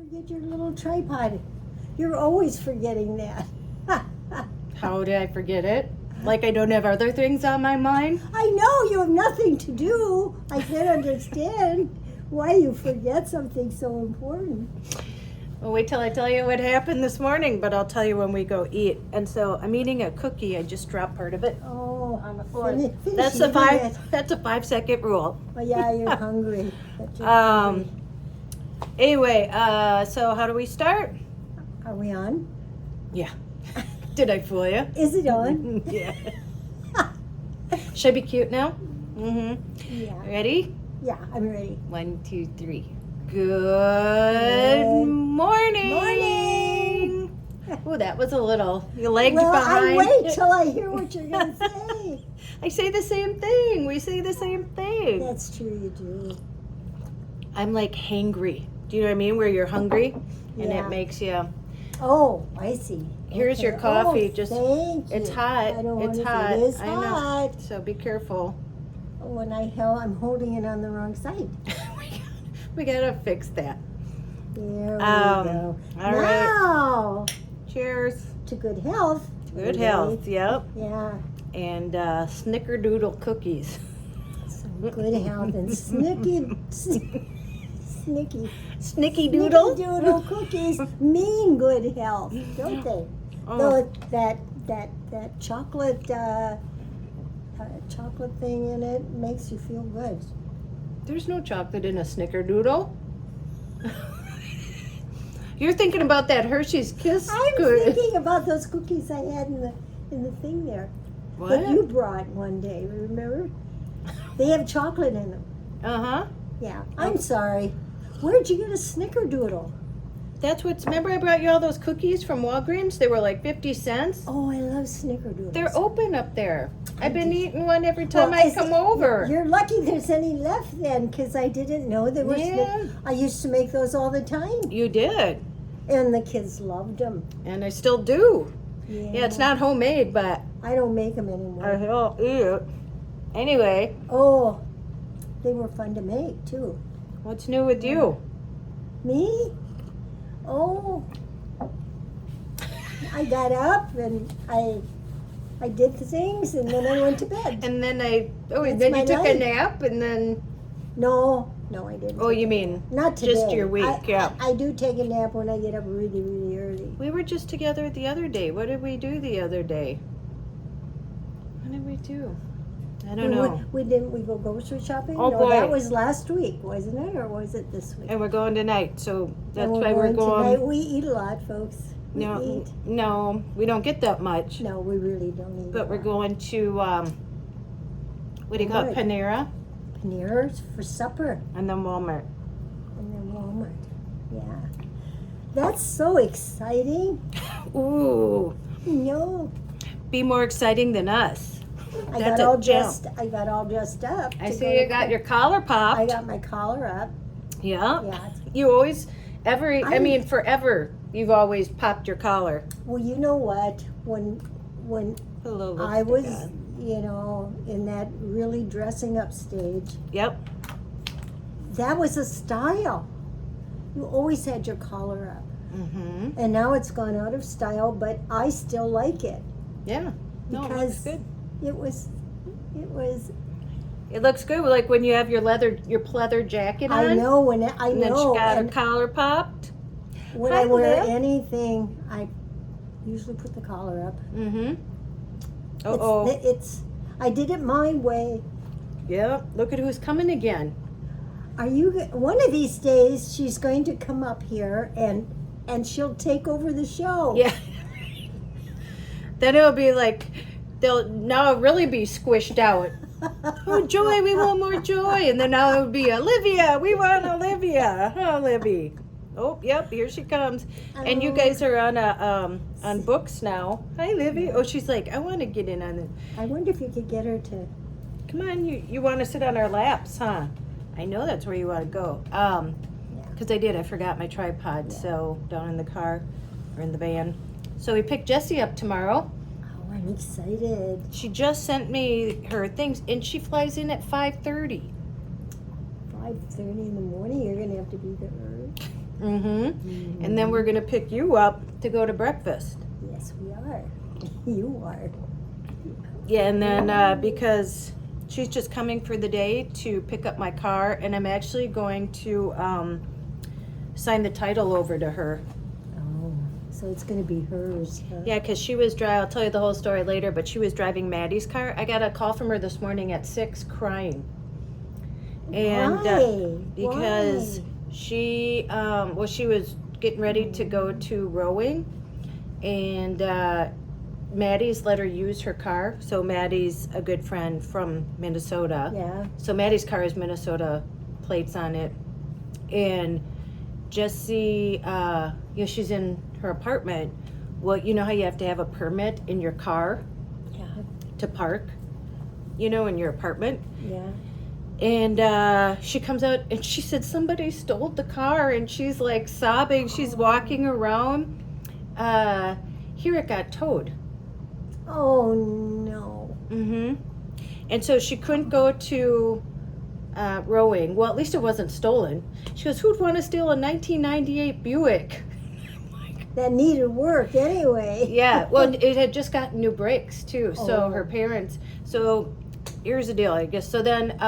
forget your little tripod. You're always forgetting that. How did I forget it? Like I don't have other things on my mind? I know you have nothing to do. I can't understand why you forget something so important. Well, wait till I tell you what happened this morning, but I'll tell you when we go eat. And so I'm eating a cookie. I just dropped part of it Oh, on the floor. finish That's eating it. That's a 5-second rule. Oh, yeah, you're hungry. But you're Um. hungry. Anyway, so how do we start? Are we on? Yeah. Did I fool you? Is it on? Yeah. Should I be cute now? Mm-hmm. Yeah. Ready? Yeah, I'm ready. 1, 2, 3. Good morning. Morning. Oh, that was a little. You lagged Well, behind. I wait till I hear what you're going to say. I say the same thing. We say the same thing. That's true, you do. I'm like hangry. Do you know what I mean? Where you're hungry and Yeah. it makes you. Oh, I see. Here's Okay. your coffee. Oh, Just thank you. it's hot. I don't It's want hot. It is I know. hot. So be careful. When I'm holding it on the wrong side. We gotta fix that. There we go. All right. Now, Cheers. to good health. Good everybody. health. Yep. Yeah, And snickerdoodle cookies. some good health and snicky Snicky doodle. doodle cookies mean good health, don't they? Oh. Though that chocolate chocolate thing in it makes you feel good. There's no chocolate in a snickerdoodle. You're thinking about that Hershey's Kiss. I'm thinking about those cookies I had in the thing there that you brought one day. Remember? They have chocolate in them. Uh-huh. Yeah. I'm sorry. Where'd you get a snickerdoodle? That's what's, remember I brought you all those cookies from Walgreens? They were like 50 cents. Oh, I love snickerdoodles. They're open up there. I've been eating one every time I come over. You're lucky there's any left then, because I didn't know there was. Yeah. I used to make those all the time, You did. and the kids loved them. And I still do. Yeah. Yeah, it's not homemade, but I don't make them anymore. I will eat it. Anyway, Oh, they were fun to make too. what's new with you? Me? Oh, I got up and I did the things, and then I went to bed. And then That's then my you took a life. nap and then, No, I didn't. oh, you mean, Not today. just your week, yeah. I do take a nap when I get up really, really early. we were just together the other day. What did we do the other day? What did we do? I don't know. We didn't. We go grocery shopping. Oh, no, boy. that was last week, wasn't it, or was it this week? And we're going tonight, so that's And why we're going. tonight. We eat a lot, folks. We eat. No, we don't get that much. No, we really don't eat. But a we're lot. going to, what do you call it, Right. Panera? Panera's for supper, And then Walmart. and then Walmart. Yeah, that's so exciting. Ooh, No, be more exciting than us. I That's got a all jump. dressed. I got all dressed up. I to see go you to got the- your collar popped. I got my collar up. Yeah. Yeah. You always, I I'm- mean, forever, you've always popped your collar. Well, you know what? When Put a little I lipstick was, on. in that really dressing up stage, Yep. that was a style. You always had your collar up. Mm-hmm. And now it's gone out of style, but I still like it. Yeah. No, it looks Because good. it was, It looks good, like when you have your pleather jacket on. I know when I And then she know, got her and collar popped. when Hi, I wear Liv. anything, I usually put the collar up. Mm-hmm. Uh-oh. I did it my way. Yep. Look at who's coming again. One of these days she's going to come up here and she'll take over the show. Yeah. Then it'll be like, now it'll really be squished out. Oh, Joy, we want more Joy. And then now it'll be Olivia, we want Olivia. Oh, Libby. Oh, yep, here she comes. And you guys are on books now. Hi, Livy. Oh, she's like, I want to get in on it. I wonder if you could get her to. Come on, you want to sit on our laps, huh? I know that's where you want to go. Because I forgot my tripod, so down in the car or in the van. So we picked Jessie up tomorrow. Oh, I'm excited. She just sent me her things, and she flies in at 5:30. 5:30 in the morning. You're gonna have to be there early. And then we're going to pick you up to go to breakfast. Yes, we are. You are. Yeah, and then because she's just coming for the day to pick up my car, and I'm actually going to sign the title over to her. Oh, so it's going to be hers. Huh? Yeah, because she was driving, I'll tell you the whole story later, but she was driving Maddie's car. I got a call from her this morning at 6 crying. And Why? because Why? she, well, she was getting ready to go to rowing, and Maddie's let her use her car. So Maddie's a good friend from Minnesota. Yeah. So Maddie's car has Minnesota plates on it. And Jessie, she's in her apartment. Well, you know how you have to have a permit in your car Yeah. to park, in your apartment? Yeah. And she comes out and she said somebody stole the car, and she's like sobbing. She's walking around. Here it got towed. Oh, no. And so she couldn't go to rowing. Well, at least it wasn't stolen. She goes, who'd want to steal a 1998 Buick? That needed work anyway. Yeah, well, it had just gotten new brakes too. So Oh. her parents, so here's the deal, I guess. So then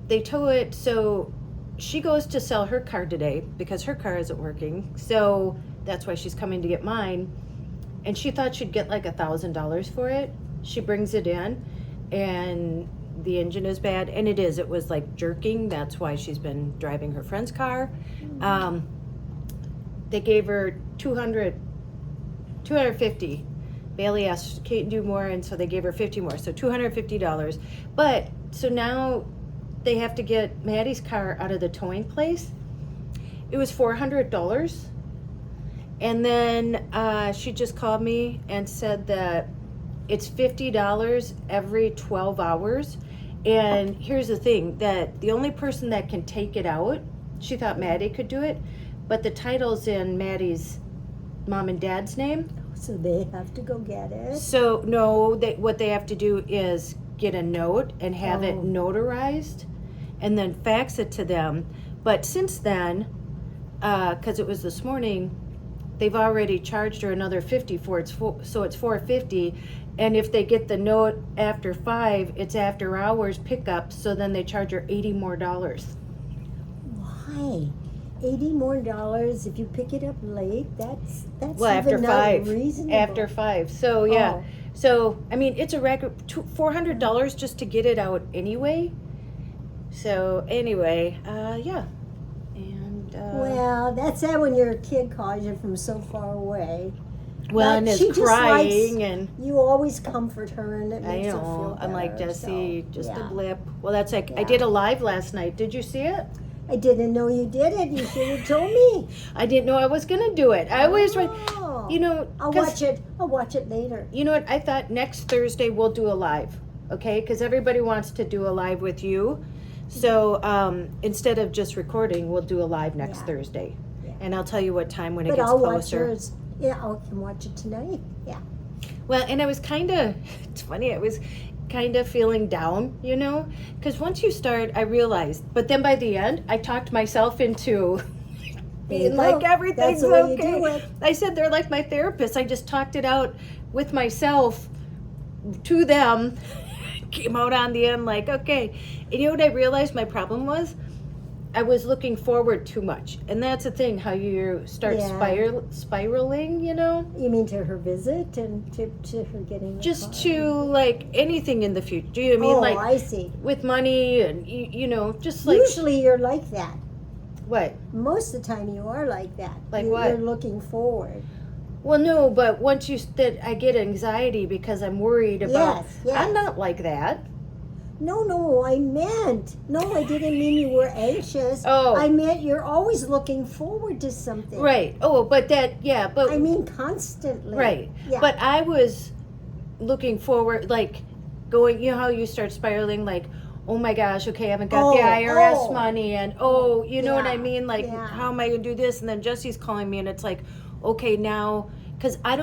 they tow it. So she goes to sell her car today because her car isn't working. So that's why she's coming to get mine. And she thought she'd get like $1,000 for it. She brings it in, and the engine is bad, and it is. It was like jerking. That's why she's been driving her friend's car. They gave her $250. Bailey asked, can't do more, and so they gave her $50 more, so $250. But so now they have to get Maddie's car out of the towing place. It was $400. And then she just called me and said that it's $50 every 12 hours. And here's the thing, that the only person that can take it out, she thought Maddie could do it, but the title's in Maddie's mom and dad's name. So they have to go get it. So no, what they have to do is get a note and have it Oh. notarized and then fax it to them. But since then, because it was this morning, they've already charged her another $50 for it, so it's $450. And if they get the note after 5, it's after hours pickup, so then they charge her $80 more. Why? $80 more if you pick it up late? That's Well, even after not 5. reasonable. After 5. So yeah. Oh. So I mean, it's a record $400 just to get it out anyway. So anyway, yeah. And Well, that's sad when your kid calls you from so far away. well, but and is she just crying, likes- and You always comfort her, and it I makes her feel know. better. I'm like, Jessie, so, just yeah. a blip. Well, that's like I Yeah. did a live last night. Did you see it? I didn't know you did it. You should have told me. I didn't know I was gonna do it. I always, Oh. I'll 'cause- watch it. I'll watch it later. You know what? I thought next Thursday we'll do a live, okay? Because everybody wants to do a live with you. So instead of just recording, we'll do a live next Yeah. Thursday. Yeah. And I'll tell you what time when it But gets I'll watch closer. yours. Yeah, I can watch it tonight. Yeah. Well, and I was kind of, it's funny, I was kind of feeling down, because once you start, I realized, but then by the end, I talked myself into There you being like, go. everything's That's the way you okay. do it. I said they're like my therapist. I just talked it out with myself to them, came out on the end like, okay. And you know what I realized my problem was? I was looking forward too much. And that's the thing, how you start Yeah. spiraling, You mean to her visit and to her getting the just car? to like anything in the future. Do you know what I mean? Oh, Like I see. with money and just like Usually you're like that. what? Most of the time you are like that. Like you, what? You're looking forward. Well, no, but once that I get anxiety because I'm worried about. Yes. I'm not like that. No, I meant. No, I didn't mean you were anxious. Oh. I meant you're always looking forward to something. Right. Oh, but but I mean constantly. right. Yeah. But I was looking forward, like going. You know how you start spiraling, like, oh my gosh, okay, I haven't got the IRS money, and you know what I Yeah, mean? Like, yeah. how am I gonna do this? And then Jesse's calling me, and it's like, okay, now, because I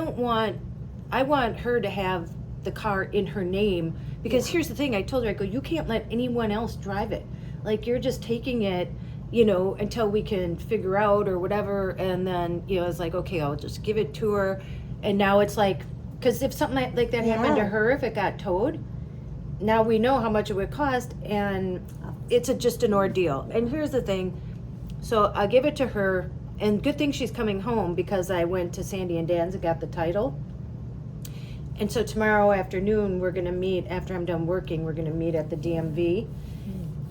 want her to have the car in her name, because here's the thing, I told her, I go, you can't let anyone else drive it. Like, you're just taking it you know, until we can figure out or whatever. And then, you know, it's like, okay, I'll just give it to her. And now it's like, because if something like that happened to her, if it got towed, now we know how much it would cost, and it's just an ordeal. And here's the thing. So I give it to her, and good thing she's coming home, because I went to Sandy and Dan's and got the title. And so tomorrow afternoon, we're going to meet, after I'm done working, we're going to meet at the DMV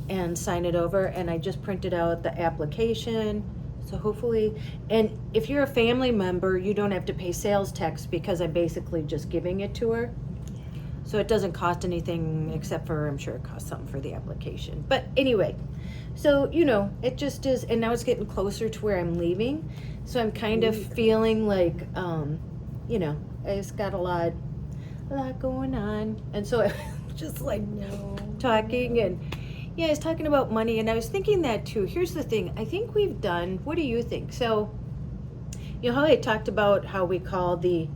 and sign it over. And I just printed out the application. So hopefully, and if you're a family member, you don't have to pay sales tax, because I'm basically just giving it to her. So it doesn't cost anything, except for, I'm sure it costs something for the application. But anyway, so, you know, it just is. And now it's getting closer to where I'm leaving. So I'm kind of feeling like, you know, I just got a lot going on. And so I just like talking, and yeah, I was talking about money, and I was thinking that too. Here's the thing. I think we've done, what do you think? So, you know how I talked about how we call the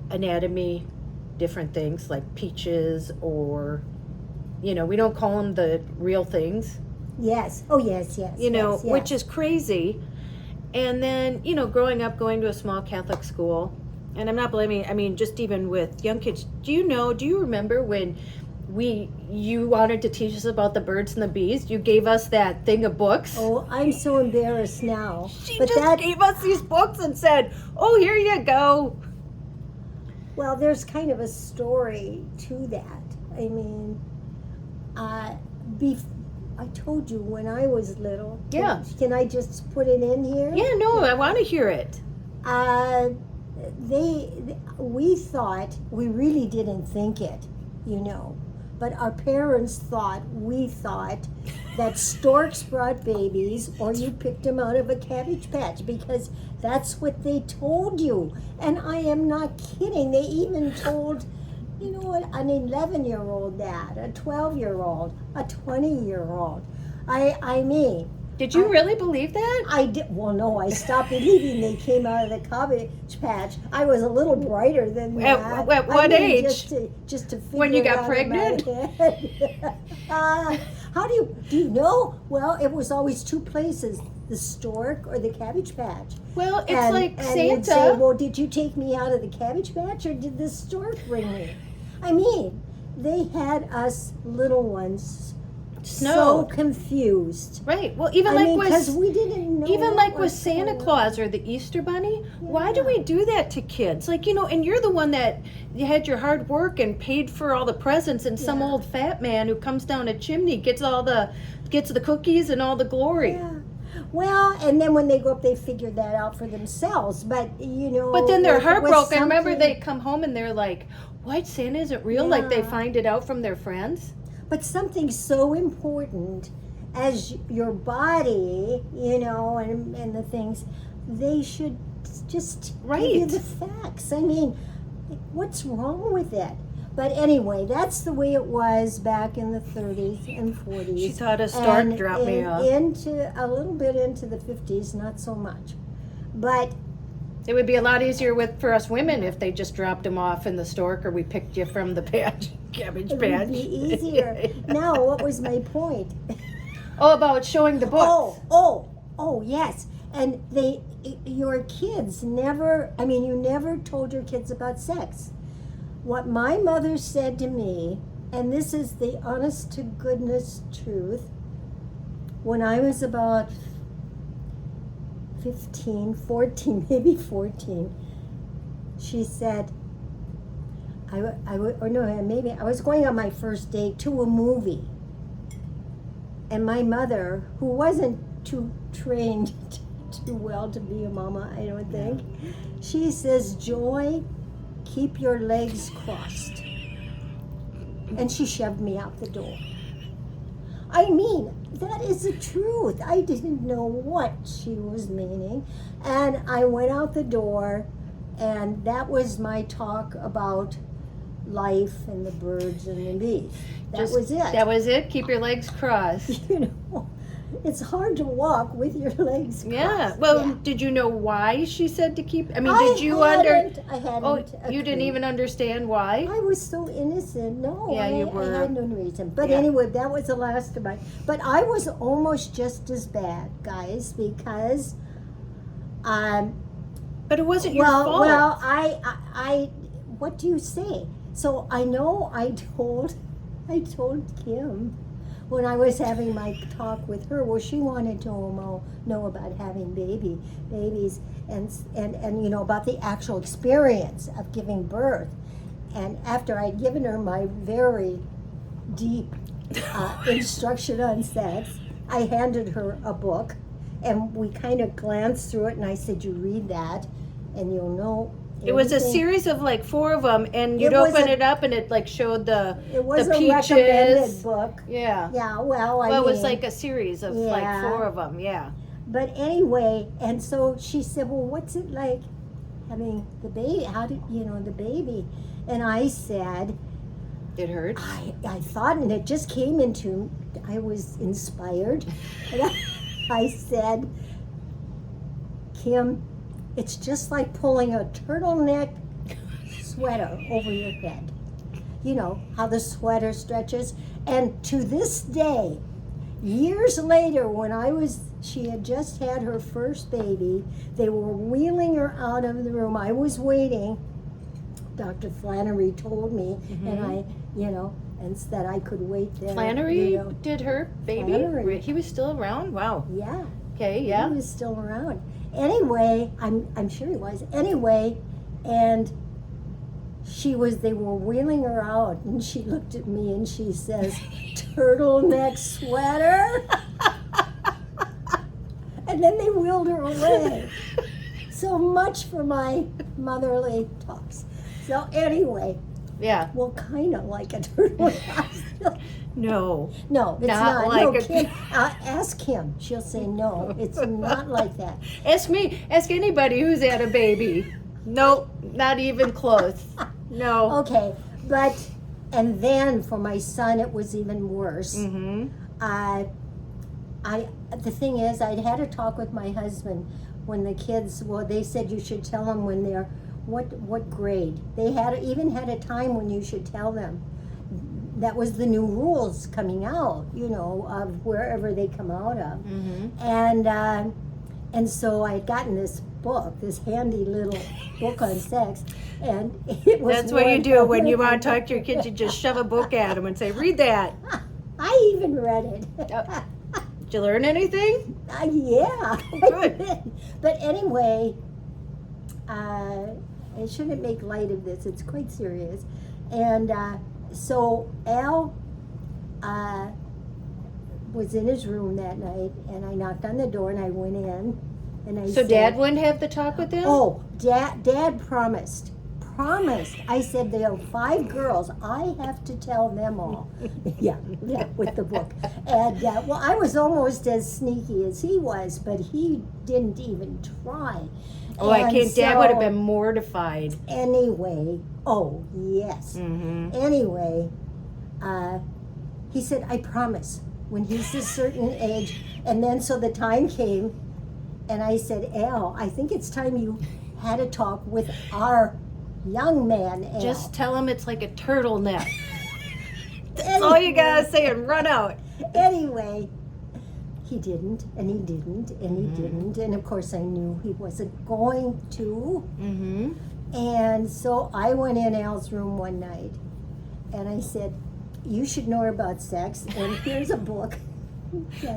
anatomy different things, like peaches, or, you know, we don't call them the real things. Yes. Oh, yes. You know, yes. which is crazy. And then, you know, growing up, going to a small Catholic school, and I'm not blaming, I mean, just even with young kids, do you remember when you wanted to teach us about the birds and the bees? You gave us that thing of books. Oh, I'm so embarrassed now. She gave us these books and said, oh, here you go. Well, there's kind of a story to that. I mean, I told you when I was little. Yeah. Can I just put it in here? Yeah, no, I want to hear it. We thought, we really didn't think it, you know, but our parents we thought that storks brought babies, or you picked them out of a cabbage patch, because that's what they told you. And I am not kidding. They even told, you know what, an 11-year-old that, a 12-year-old, a 20-year-old. I mean. Did you really believe that? I did. Well, no, I stopped believing they came out of the cabbage patch. I was a little brighter than that. At what age? Just to figure when you it got out pregnant? In my head. How do you know? Well, it was always two places: the stork or the cabbage patch. Well, it's like Santa. You'd say, well, did you take me out of the cabbage patch, or did the stork bring me? I mean, they had us little ones so confused. Right. Well, even because we didn't know. Even like with Santa Claus or the Easter Bunny, why do we do that to kids? Like, you know, and you're the one that you had your hard work and paid for all the presents, and some old fat man who comes down a chimney gets the cookies and all the glory. Yeah. Well, and then when they grow up, they figure that out for themselves. But, you know. But then they're heartbroken. Remember, they come home and they're like, "What? Santa isn't real?" Yeah. Like they find it out from their friends. But something so important as your body, you know, and the things, they should just give you the facts. I mean, what's wrong with it? But anyway, that's the way it was back in the 30s and 40s. She thought a stork dropped me off. Into a little bit into the 50s, not so much. But it would be a lot easier for us women if they just dropped them off in the stork, or we picked you from the cabbage patch. It would be easier. Now, what was my point? Oh, about showing the books. Oh, yes. And your kids you never told your kids about sex. What my mother said to me, and this is the honest to goodness truth, when I was about 14, she said, I was going on my first date to a movie. And my mother, who wasn't too trained too well to be a mama, I don't think, she says, "Joy, keep your legs crossed." And she shoved me out the door. I mean, that is the truth. I didn't know what she was meaning. And I went out the door, and that was my talk about life and the birds and the bees. That was it. That was it? Keep your legs crossed. You know, it's hard to walk with your legs crossed. Yeah. Well, Yeah. did you know why she said to keep? I mean, did you I hadn't. Oh, a you didn't clue. even understand why? I was so innocent. No, Yeah, you were. I had no reason. But Yeah. anyway, that was the last of mine. But I was almost just as bad, guys, because But it wasn't your fault. well, I what do you say? So I know I told Kim when I was having my talk with her. Well, she wanted to know about having babies, and you know, about the actual experience of giving birth. And after I'd given her my very deep instruction on sex, I handed her a book, and we kind of glanced through it, and I said, "You read that, and you'll know." It was a everything." series of like 4 of them, and you'd It was open a- it up, and it like showed the It was the a recommended book. Yeah. Yeah, well, I Well, it mean, was like a series of like Yeah. 4 of them. Yeah. but anyway, and so she said, "Well, what's it like having the baby? How did you know the baby?" And I said, It hurts. I thought, and it just came into, I was inspired, and I said, "Kim, it's just like pulling a turtleneck sweater over your head. You know how the sweater stretches." And to this day, years later, when she had just had her first baby, they were wheeling her out of the room. I was waiting. Dr. Flannery told me, and I, you know, and that I could wait there. Flannery you know. did her baby. Flannery. He was still around. Wow. Yeah. Okay. Yeah. He was still around. Anyway, I'm sure he was. Anyway, and they were wheeling her out, and she looked at me and she says, "Turtleneck sweater?" And then they wheeled her away. So much for my motherly talks. So anyway, Yeah. well, kind of like a turtleneck. No. No, it's Not not. like No, a- Kim, ask Kim. She'll say no. It's not like that. Ask me. Ask anybody who's had a baby. Nope. Not even close. No. Okay, and then for my son, it was even worse. Mm-hmm. The thing is, I'd had a talk with my husband when the kids. Well, they said you should tell them when they're what grade. They even had a time when you should tell them. That was the new rules coming out, you know, of wherever they come out of. Mm-hmm. And so I had gotten this book, this handy little book on sex, and it was. That's what you do when you want to talk to your kids. You just shove a book at them and say, "Read that." I even read it. Did you learn anything? Yeah. Good. But anyway, I shouldn't make light of this. It's quite serious. And so Al was in his room that night, and I knocked on the door, and I went in, and I So said, Dad wouldn't have the talk with them? "Oh, Dad promised. I said, there are 5 girls. I have to tell them all." yeah, with the book. And well, I was almost as sneaky as he was, but he didn't even try. Oh, I And can't. Dad would have so, been mortified. Anyway, oh yes. Mm-hmm. Anyway, he said, "I promise." When he's a certain age, and then so the time came, and I said, "Al, I think it's time you had a talk with our young man, Al." Just tell him it's like a turtleneck. That's all you gotta say and run out. Anyway, he didn't, and he didn't, and he didn't, and of course I knew he wasn't going to. Mm-hmm. And so I went in Al's room one night, and I said, "You should know about sex, and here's a book."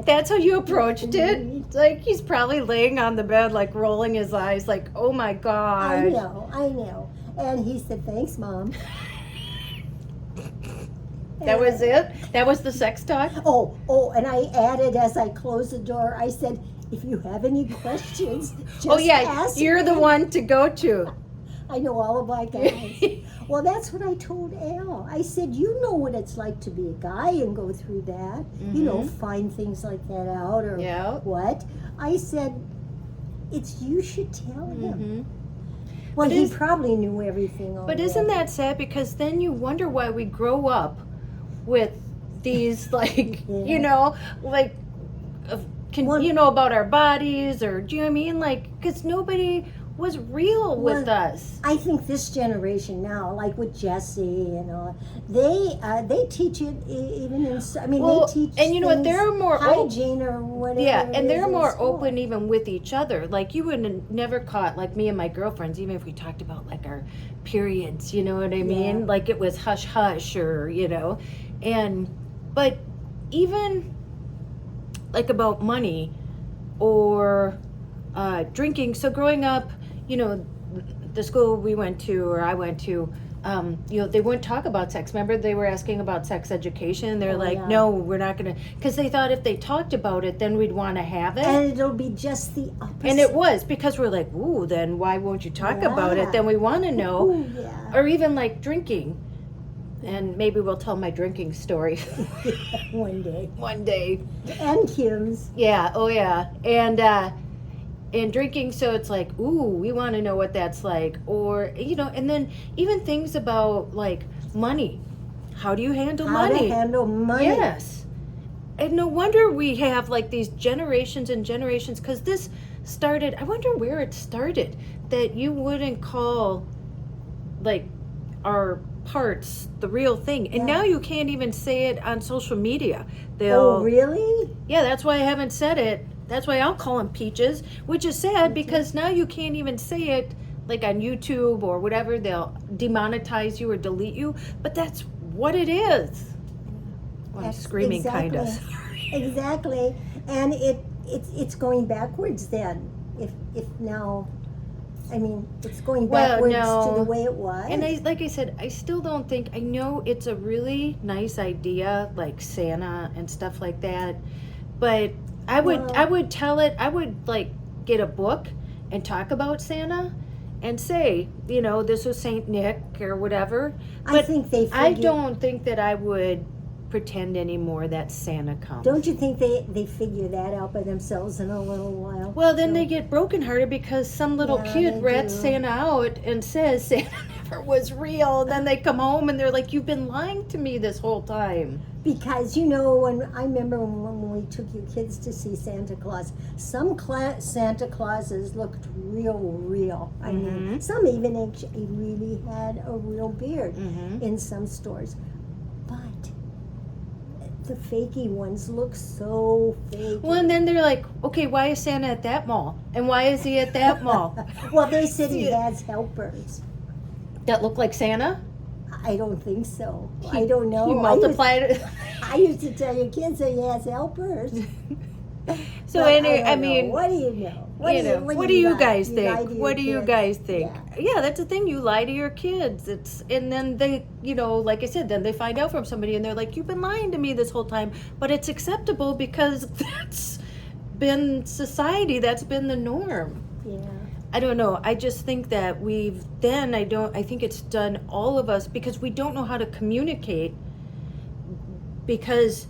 That's how you approached it? It's like he's probably laying on the bed, like rolling his eyes, like, "Oh my God." I know. And he said, "Thanks, Mom." That was it? That was the sex talk? Oh, and I added as I closed the door, I said, "If you have any questions, just Oh yeah, ask you're the me." one to go to. I know all about guys. Well, that's what I told Al. I said, "You know what it's like to be a guy and go through that. You know, find things like that out or Yeah. what." I said, you should tell him. Mm-hmm. Well, But he is- probably knew everything already. But isn't that sad? Because then you wonder why we grow up with these, like, Yeah. you know, like Well- you know, about our bodies, or do you know what I mean? Like, because nobody was real with Well, us. I think this generation now, like with Jesse and all, they teach it even in. I mean, Well, they teach and you know what, things, they're more hygiene or whatever. Yeah, it and is they're in more school. open even with each other. Like, you would have never caught, like me and my girlfriends, even if we talked about like our periods, you know what I mean? Yeah. Like it was hush hush, or, you know, but even like about money or drinking. So growing up, you know, the school we went to, or I went to, you know, they wouldn't talk about sex. Remember, they were asking about sex education. They're like, yeah. no, we're not going to, because they thought if they talked about it, then we'd want to have it. And it'll be just the opposite. And it was, because we're like, ooh, then why won't you talk about Yeah. it? Then we want to know. Ooh, yeah. Or even like drinking. And maybe we'll tell my drinking story One day. one day. And Kim's. Yeah, oh yeah. And drinking, so it's like, ooh, we want to know what that's like. Or, you know, and then even things about like money. How do you handle How money? to handle money. Yes. And no wonder we have like these generations and generations, because this started, I wonder where it started, that you wouldn't call like our parts the real thing. And Yeah. now you can't even say it on social media. Oh, really? Yeah, that's why I haven't said it. That's why I'll call them peaches, which is sad, because now you can't even say it like on YouTube or whatever. They'll demonetize you or delete you, but that's what it is. Well, I'm That's screaming kind of. Exactly. And it's going backwards then. If now, I mean, it's going Well, backwards no. to the way it was. And like I said, I still don't think, I know it's a really nice idea, like Santa and stuff like that, but I would tell it, I would like get a book and talk about Santa and say, you know, this was Saint Nick or whatever. I But think they I figure- don't think that I would pretend anymore that Santa comes. Don't you think they figure that out by themselves in a little while? Well, then So- they get brokenhearted because some little Yeah, kid they rats do. Santa out and says Santa never was real. Then they come home and they're like, you've been lying to me this whole time. Because, you know, when I remember when we took you kids to see Santa Claus, some Santa Clauses looked real. I mean, some even actually really had a real beard in some stores. But the fakey ones look so fake. Well, and then they're like, okay, why is Santa at that mall? And why is he at that mall? Well, they said he has helpers. That look like Santa? I don't think so. I don't know. He multiplied it. I used to tell your kids that he has helpers. So But anyway, don't I know. mean, what do you know? what do you lie? guys You lie think? to your What do you kids. guys think? Yeah. Yeah, that's the thing. You lie to your kids. And then they, you know, like I said, then they find out from somebody and they're like, you've been lying to me this whole time. But it's acceptable because that's been society. That's been the norm. Yeah. I don't know. I just think that I think it's done all of us, because we don't know how to communicate, because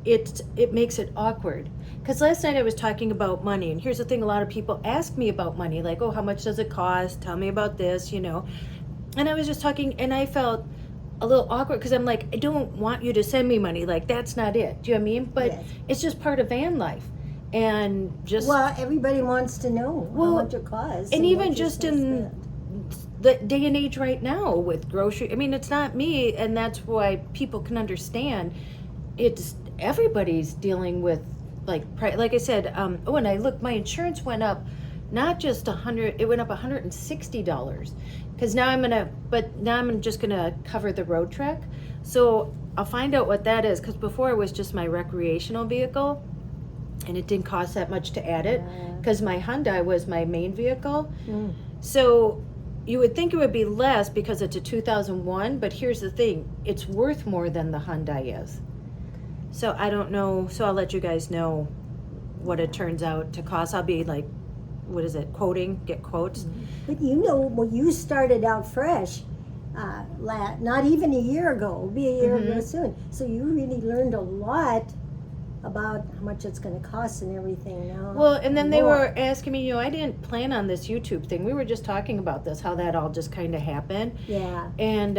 it makes it awkward. Because last night I was talking about money, and here's the thing, a lot of people ask me about money, like, oh, how much does it cost? Tell me about this, you know. And I was just talking, and I felt a little awkward, because I'm like, I don't want you to send me money. Like, that's not it. Do you know what I mean? But Yes. it's just part of van life. And just... Well, everybody wants to know Well, how much it costs. and what even you're just supposed to in spend. the day and age right now with grocery, I mean, it's not me, and that's why people can understand. It's everybody's dealing with like I said. And I looked, my insurance went up, not just $100, it went up $160, because now I'm just gonna cover the road trek. So I'll find out what that is, because before it was just my recreational vehicle, and it didn't cost that much to add it, because my Hyundai was my main vehicle. So you would think it would be less because it's a 2001, but here's the thing, it's worth more than the Hyundai is. So I don't know, so I'll let you guys know what it turns out to cost. I'll be like, what is it, get quotes. But you know, when you started out fresh, not even a year ago, it'll be a year ago soon. So you really learned a lot about how much it's going to cost and everything now. Well, and then they More. were asking me, you know, I didn't plan on this YouTube thing. We were just talking about this, how that all just kind of happened. Yeah. And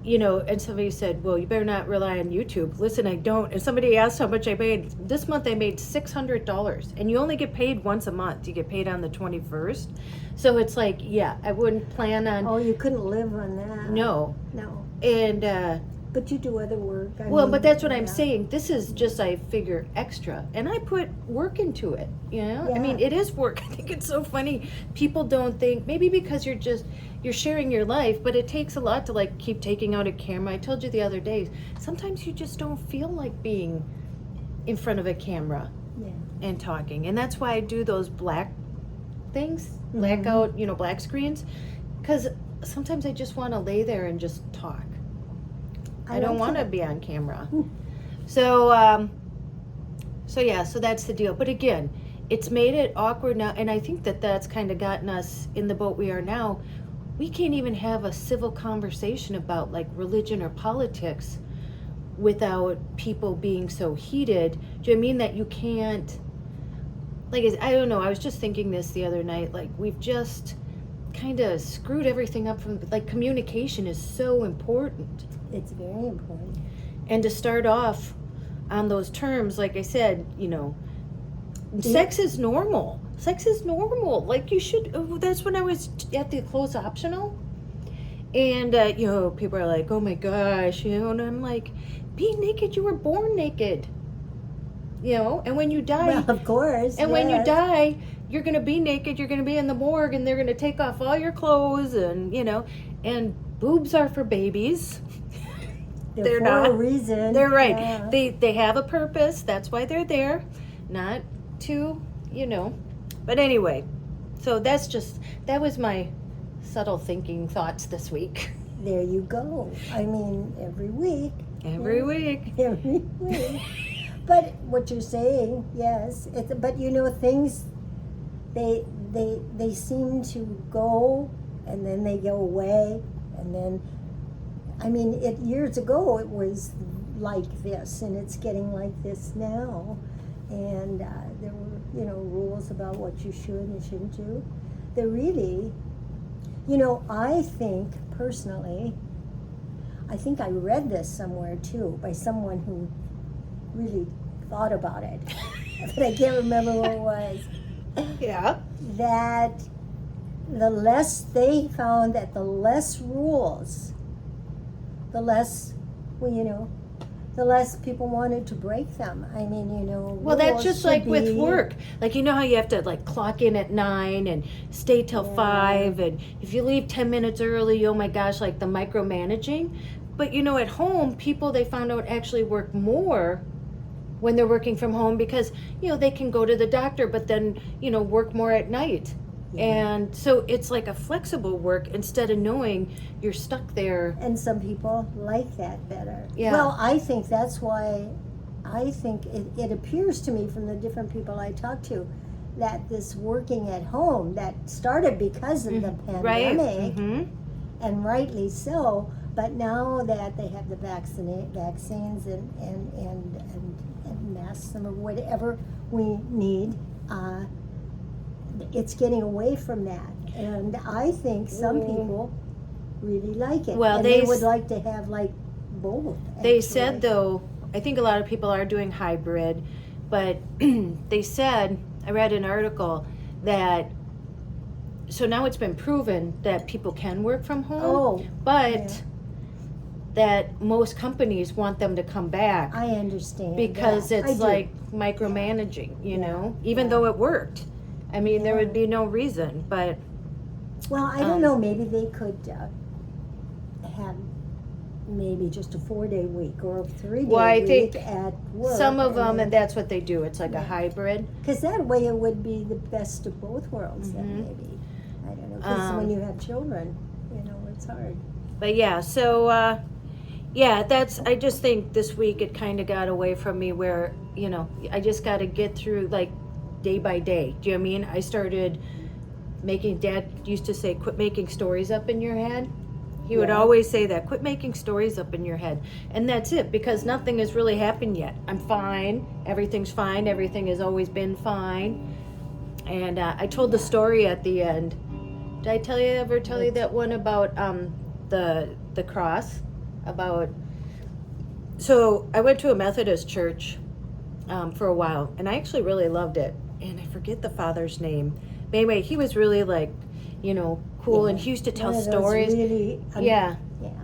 you know, and somebody said, well, you better not rely on YouTube. Listen, I don't. And somebody asked how much I made. This month I made $600. And you only get paid once a month. You get paid on the 21st. So it's like, yeah, I wouldn't plan on. Oh, you couldn't live on that. No. No. And, but you do other work. I well, mean, but that's what I'm yeah. saying. This is just, I figure, extra. And I put work into it, you know? I mean, Yeah. it is work. I think it's so funny. People don't think, maybe because you're sharing your life, but it takes a lot to like keep taking out a camera. I told you the other day, sometimes you just don't feel like being in front of a camera Yeah. and talking. And that's why I do those black things, blackout, you know, black screens. Because sometimes I just want to lay there and just talk. I don't want to be on camera. So, so yeah, so that's the deal. But again, it's made it awkward now. And I think that that's kind of gotten us in the boat we are now. We can't even have a civil conversation about like religion or politics without people being so heated. Do you mean that you can't, like, I don't know, I was just thinking this the other night, like we've just kind of screwed everything up from, like, communication is so important. It's very important. And to start off on those terms, like I said, you know, sex is normal. Sex is normal. Like you should, that's when I was at the clothes optional. And, you know, people are like, oh my gosh, you know, and I'm like, be naked. You were born naked. You know, and when you die. Well, of course. And when you die, you're going to be naked. You're going to be in the morgue and they're going to take off all your clothes and, you know, and boobs are for babies. They're for not a reason. They're right. Yeah. They have a purpose. That's why they're there. Not to, you know. But anyway, so that was my subtle thinking thoughts this week. There you go. I mean, every week. Every week. Every week. But what you're saying, yes. But you know, things, they seem to go, and then they go away, and then, I mean, years ago it was like this, and it's getting like this now. And there were, you know, rules about what you should and shouldn't do. They're really, you know, I think personally, I think I read this somewhere too by someone who really thought about it, but I can't remember what it was. Yeah. That they found that the less rules, the less, well, you know, the less people wanted to break them. I mean, you know. Well, that's rules just should like with be- work. Like, you know how you have to like clock in at 9 and stay till 5, and if you leave 10 minutes early, oh my gosh, like the micromanaging. But you know, at home, people, they found out actually work more when they're working from home because, you know, they can go to the doctor, but then, you know, work more at night. Yeah. And so it's like a flexible work instead of knowing you're stuck there. And some people like that better. Yeah. Well, I think that's why, I think it appears to me from the different people I talk to that this working at home that started because of the Right. pandemic, Mm-hmm. and rightly so, but now that they have the vaccines and masks or whatever we need, it's getting away from that. And I think some people really like it. Well, and they they would s- like to have like both. They actually. said, though, I think a lot of people are doing hybrid, but they said, I read an article that, so now it's been proven that people can work from home, Oh, but yeah. that most companies want them to come back I understand. because that. I it's do. like micromanaging, you Yeah. know, even Yeah. though it worked. I mean, there Yeah. would be no reason, but Well, I don't know. Maybe they could have maybe just a 4-day week or a 3-day Well, I week think at work. some of them, and that's what they do. It's like Yeah. a hybrid. Because that way it would be the best of both worlds. Mhm. Then maybe I don't know. Because when you have children, you know, it's hard. But yeah, so yeah, I just think this week it kind of got away from me where, you know, I just got to get through like day by day. Do you know what I mean? I started Dad used to say, quit making stories up in your head. He would Yeah. always say that, quit making stories up in your head. And that's it, because nothing has really happened yet. I'm fine. Everything's fine. Everything has always been fine. And I told the story at the end. Did I ever tell you that one about the cross? about. So I went to a Methodist church for a while, and I actually really loved it. And I forget the father's name. But anyway, he was really like, cool, and he used to tell One of those stories. Really, Yeah.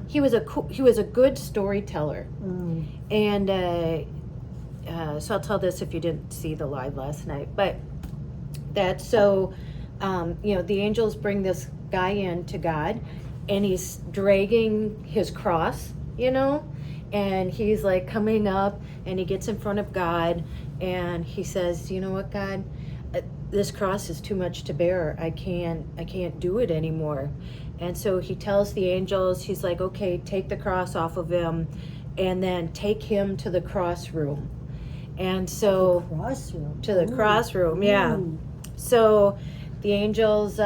He was a good storyteller. And so I'll tell this if you didn't see the live last night. But that's so, the angels bring this guy in to God, and he's dragging his cross, and he's like coming up, and he gets in front of God, and he says, you know what, God, this cross is too much to bear. I can't do it anymore. And so he tells the angels, he's like, okay, take the cross off of him, and then take him to the cross room. And so to the cross room, yeah. So the angels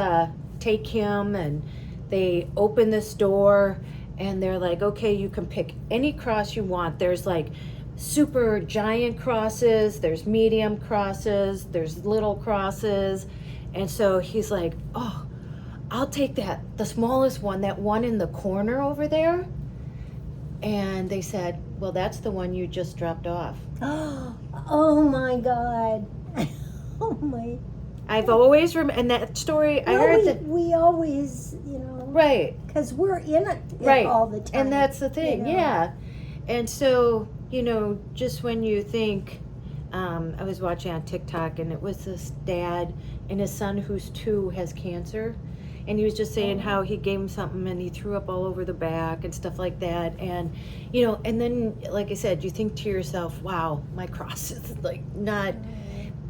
take him, and they open this door, and they're like, okay, you can pick any cross you want. There's like super giant crosses, there's medium crosses, there's little crosses. And so he's like, oh, I'll take the smallest one, that one in the corner over there. And they said, well, that's the one you just dropped off. Oh my God. Oh my. I've always and that story, I heard that. We always, Right. Because we're in it Right. all the time. And that's the thing, yeah. And so, just when you think, I was watching on TikTok, and it was this dad and his son who's 2 has cancer. And he was just saying how he gave him something and he threw up all over the back and stuff like that. And, and then, like I said, you think to yourself, wow, my cross is like not.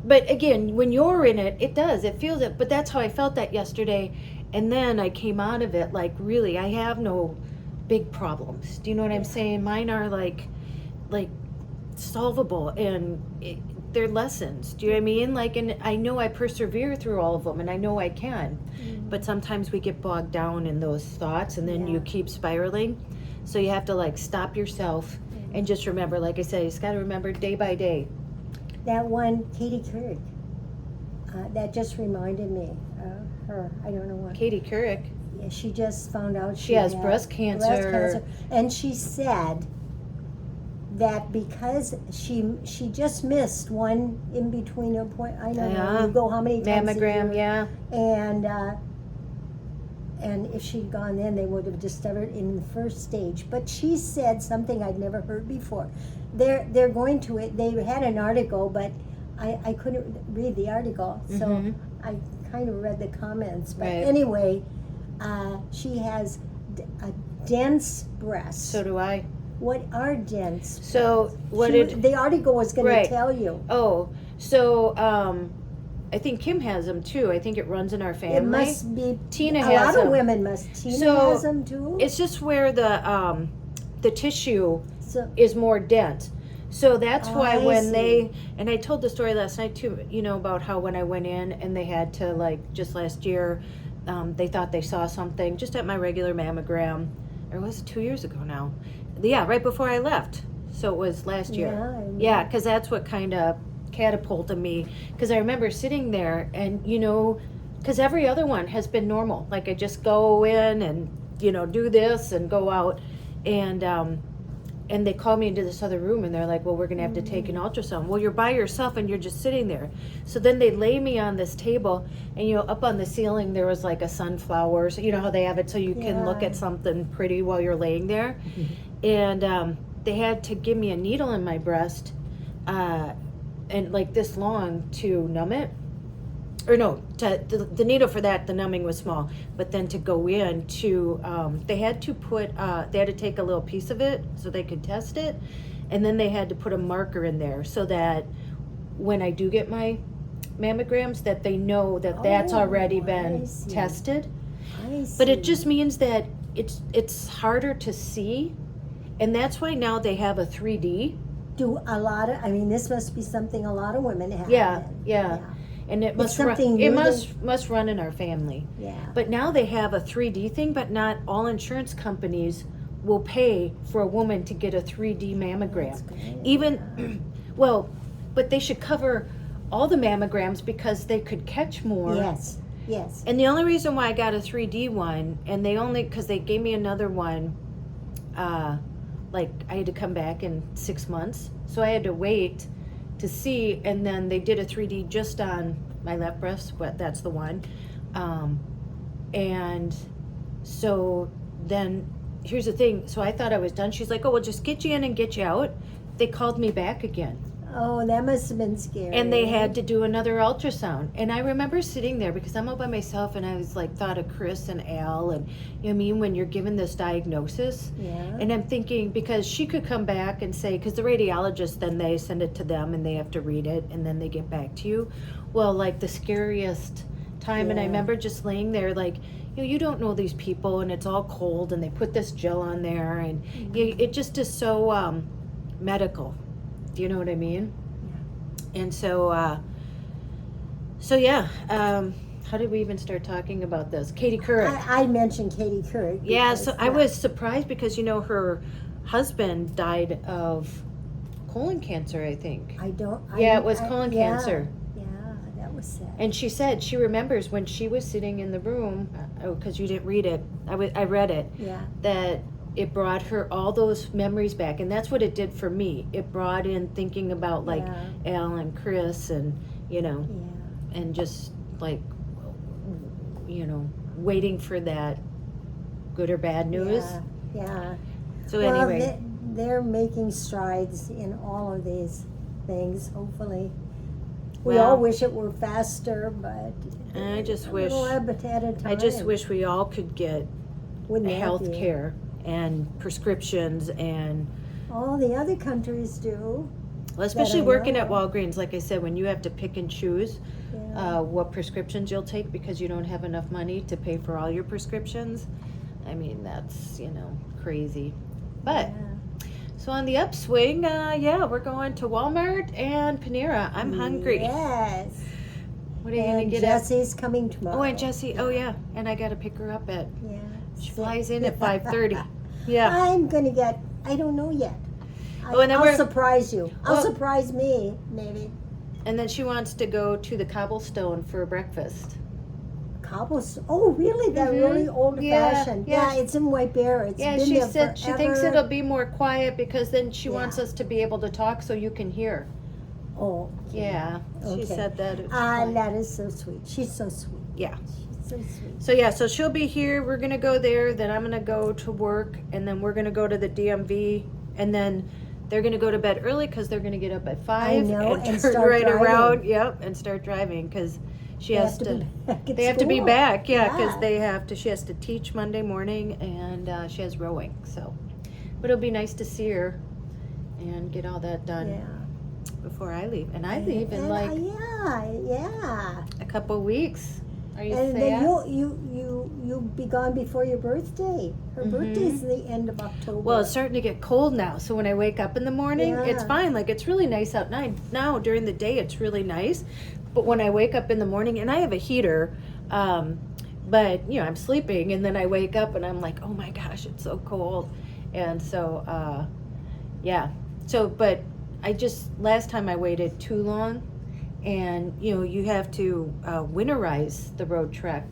But again, when you're in it, it does. It feels it. But that's how I felt that yesterday. And then I came out of it like, really, I have no big problems. Do you know what I'm saying? Mine are like solvable, and they're lessons. Do you know what I mean? Like, and I know I persevere through all of them, and I know I can. But sometimes we get bogged down in those thoughts, and then you keep spiraling. So you have to like stop yourself and just remember, like I said, you just got to remember day by day. That one, Katie Couric, that just reminded me of her. I don't know what. Katie Couric. Yeah, she just found out she has breast cancer. And she said that because she just missed one in between appointment. I don't know. You go how many times mammogram, a year? Yeah. And if she'd gone then, they would have discovered in the first stage. But she said something I'd never heard before. They're going to it. They had an article, but I couldn't read the article, so I kind of read the comments. But anyway, she has a dense breast. So do I. What are dense? So the article was going to tell you. Oh, so I think Kim has them too. I think it runs in our family. It must be. Tina has them. A lot of them. women must. Tina has them too. It's just where the tissue is more dense. So that's why when and I told the story last night too, about how when I went in and they had to, like, just last year, they thought they saw something just at my regular mammogram, or was it 2 years ago now? Yeah, right before I left. So it was last year. Yeah, because that's what kind of catapulted me. Because I remember sitting there and, because every other one has been normal. Like, I just go in and, do this and go out. And they called me into this other room, and they're like, well, we're going to have to take an ultrasound. Well, you're by yourself, and you're just sitting there. So then they lay me on this table, and, up on the ceiling, there was like a sunflower. So you know how they have it so you can look at something pretty while you're laying there? And they had to give me a needle in my breast, and like this long to numb it. Or no, the needle for that, the numbing was small. But then to go in to, they had to take a little piece of it so they could test it. And then they had to put a marker in there so that when I do get my mammograms, that they know that that's already been tested. But it just means that it's harder to see. And that's why now they have a 3D. This must be something a lot of women have. Yeah. And it must run in our family. Yeah. But now they have a 3D thing, but not all insurance companies will pay for a woman to get a 3D mammogram. That's great. Even, but they should cover all the mammograms because they could catch more. Yes. And the only reason why I got a 3D one, and because they gave me another one like I had to come back in 6 months. So I had to wait to see, and then they did a 3D just on my left breast, but that's the one. And so then here's the thing. So I thought I was done. She's like, oh, we'll just get you in and get you out. They called me back again. Oh, that must have been scary. And they had to do another ultrasound. And I remember sitting there because I'm all by myself, and I was like, thought of Chris and Al, and you know what I mean, when you're given this diagnosis. Yeah. And I'm thinking, because she could come back and say, because the radiologist, then they send it to them and they have to read it and then they get back to you. Well, like the scariest time, and I Yeah. remember just laying there like, you don't know these people, and it's all cold, and they put this gel on there, and it just is so medical. Do you know what I mean? Yeah. And so, yeah. How did we even start talking about this? Katie Couric. I mentioned Katie Couric. Yeah, because, so I was surprised because, her husband died of colon cancer, I think. Yeah, it was colon cancer. Yeah, that was sad. And she said she remembers when she was sitting in the room, because you didn't read it, I read it, Yeah. that it brought her all those memories back. And that's what it did for me. It brought in thinking about like Al and Chris and, and just like, waiting for that good or bad news. Yeah. So Well, anyway. they're making strides in all of these things, hopefully. We Well, all wish it were faster, but I just a wish, little at a time. I just wish we all could get Wouldn't that health be? care and prescriptions and, All the other countries do. well, especially I working know. at Walgreens, like I said, when you have to pick and choose Yeah. what prescriptions you'll take because you don't have enough money to pay for all your prescriptions. I mean, that's, crazy. But, Yeah. so on the upswing, we're going to Walmart and Panera. I'm hungry. Yes. What are you And going to get Jesse's coming tomorrow. Oh, and Jessie, oh yeah, and I got to pick her up at, Yeah. she flies in at 5:30. Yeah. I'm gonna get, I don't know yet. Oh, and then I'll we're- surprise you. I'll Well- surprise me, maybe. And then she wants to go to the Cobblestone for breakfast. Cobblestone. Oh, really? That Mhm. really old fashioned. Yeah. Yeah, it's in White Bear. It's Yeah, been she there said she thinks forever. it'll be more quiet because then she wants Yeah. us to be able to talk so you can hear. Oh. Yeah, Okay. she said that. It's Ah, quiet. that is so sweet. She's so sweet. Yeah. She's so sweet. So yeah, so she'll be here. We're gonna go there. Then I'm gonna go to work, and then we're gonna go to the DMV, and then they're gonna go to bed early because they're gonna get up at 5 know, and and turn start right driving. around. Yep, and start driving because she They has have to be back at They have to be school. back, yeah, because Yeah. they have to. She has to teach Monday morning, and she has rowing. So, but it'll be nice to see her and get all that done Yeah. before I leave. And I leave in like yeah. a couple weeks. Are you And sad? then you'll be gone before your birthday. Her birthday's the end of October. Well, it's starting to get cold now, so when I wake up in the morning, it's Yeah. fine. Like, it's really nice out now. During the day, it's really nice. But when I wake up in the morning, and I have a heater, but, I'm sleeping, and then I wake up, and I'm like, oh my gosh, it's so cold. And so, yeah. So, but last time I waited too long, and, you have to winterize the road trek,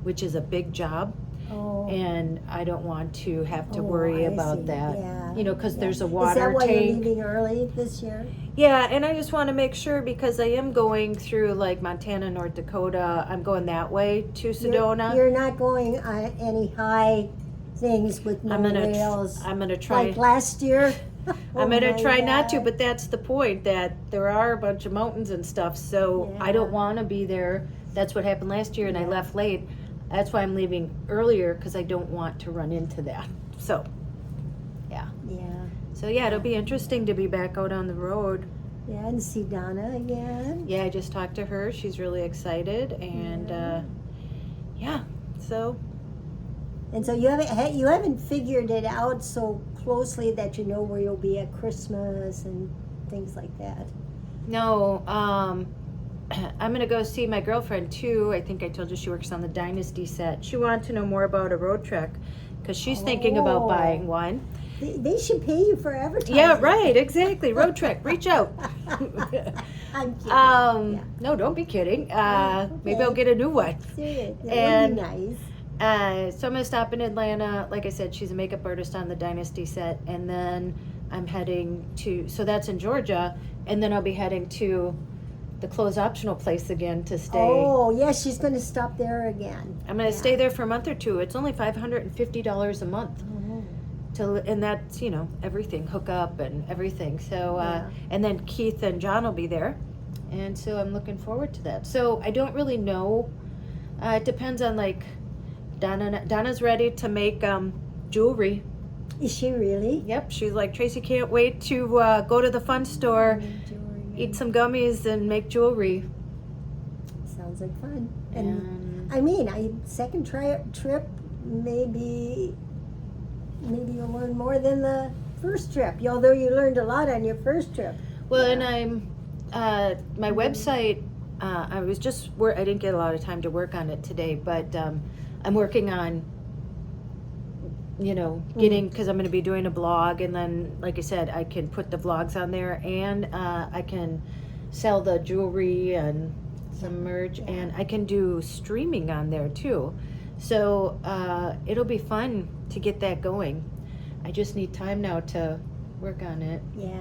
which is a big job. Oh. And I don't want to have to Oh, worry I about see. that. Yeah. Because Yeah. there's a Is water that why you're tank. leaving early this year? Yeah, and I just want to make sure because I am going through like Montana, North Dakota. I'm going that way to Sedona. You're not going on any high things with no I'm gonna rails. I'm gonna try. Like last year. I'm gonna my try not to, God. but that's the point, that there are a bunch of mountains and stuff. So I don't Yeah. want to be there. That's what happened last year, and I Yeah. left late. That's why I'm leaving earlier because I don't want to run into that. So, yeah. Yeah. So yeah, it'll be interesting to be back out on the road. Yeah, and see Donna again. Yeah, I just talked to her. She's really excited, and yeah. So And so you haven't figured it out so closely that you know where you'll be at Christmas and things like that. no, I'm gonna go see my girlfriend too. I think I told you she works on the Dynasty set. She wanted to know more about a road trek because she's thinking about Oh. buying one. They should pay you for advertising. Yeah, right. Exactly. Road trek. Reach out. I'm kidding. Yeah. No, don't be kidding. Oh, Maybe okay. I'll get a new one. Serious. That and- would be nice. So I'm gonna stop in Atlanta. Like I said, she's a makeup artist on the Dynasty set, and then I'm heading to. So that's in Georgia, and then I'll be heading to the clothes optional place again to stay. Oh, yes, she's going to stop there again. I'm gonna stay there for a month or two. It's only $550 a month. And that's, everything, hookup and everything. So, and then Keith and John will be there. And so I'm looking forward to that. So I don't really know. It depends on like, Donna's ready to make jewelry. Is she really? Yep. She's like, Tracey can't wait to go to the fun store, eat some gummies and make jewelry. Sounds like fun. And I mean, second trip, maybe you'll learn more than the first trip, although you learned a lot on your first trip. Well, and I'm, my website, I didn't get a lot of time to work on it today, but I'm working on, getting, because I'm going to be doing a blog, and then, like I said, I can put the vlogs on there, and I can sell the jewelry and some merch, and I can do streaming on there too. So it'll be fun to get that going. I just need time now to work on it. Yeah.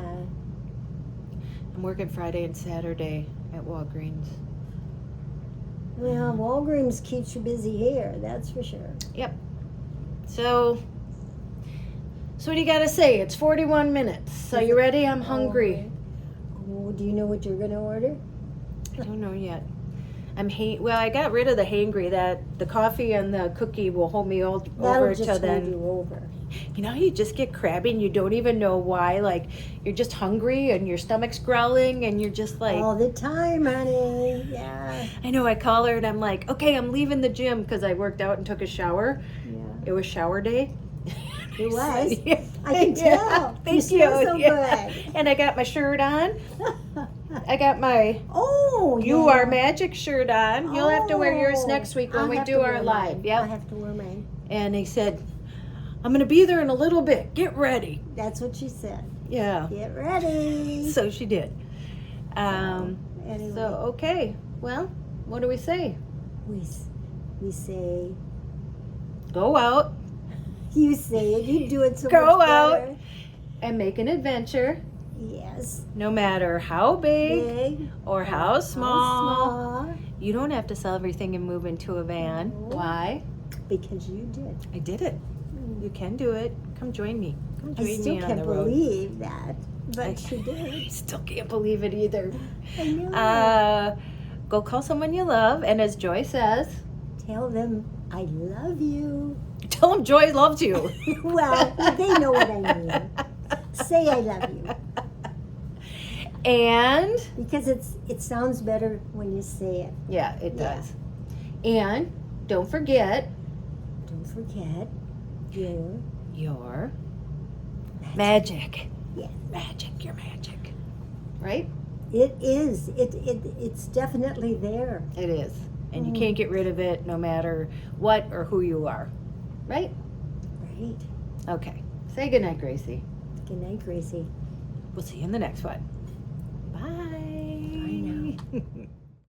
I'm working Friday and Saturday at Walgreens. Well, Walgreens keeps you busy here, that's for sure. Yep. So what do you got to say? It's 41 minutes. Are you ready? I'm hungry. Oh, do you know what you're going to order? I don't know yet. I got rid of the hangry. That the coffee and the cookie will hold me over till then. Hold you over. You just get crabby and you don't even know why. Like, you're just hungry and your stomach's growling and you're just like... All the time, honey. Yeah. I know. I call her and I'm like, okay, I'm leaving the gym because I worked out and took a shower. Yeah. It was shower day. It was. Yeah. I can tell. Thank you. Smell so Yeah. good. And I got my shirt on. I got my You Are Magic shirt on. You'll have to wear yours next week when we do our live. Yeah. I have to wear mine. And he said, I'm going to be there in a little bit. Get ready. That's what she said. Yeah. Get ready. So she did. Anyway. So, okay. Well, what do we say? We say... Go out. You say it. You do it so Go much out better. and make an adventure. Yes. No matter how big or how small. You don't have to sell everything and move into a van. No. Why? Because you did. I did it. You can do it. Come join me. Come join I still me on can't the road. believe that, but she did. I still can't believe it either. I know. Go call someone you love, and as Joy says, Tell them I love you. tell them Joy loves you. Well, they know what I mean. Say I love you. And Because it sounds better when you say it. yeah, it Yeah. does. And don't forget Don't forget your magic. Yeah. Magic, your magic. Right? It is. It's definitely there. It is. And you can't get rid of it no matter what or who you are. Right? Right. Okay. Say goodnight, Gracie. Good night, Gracie. We'll see you in the next one. Bye. Bye now.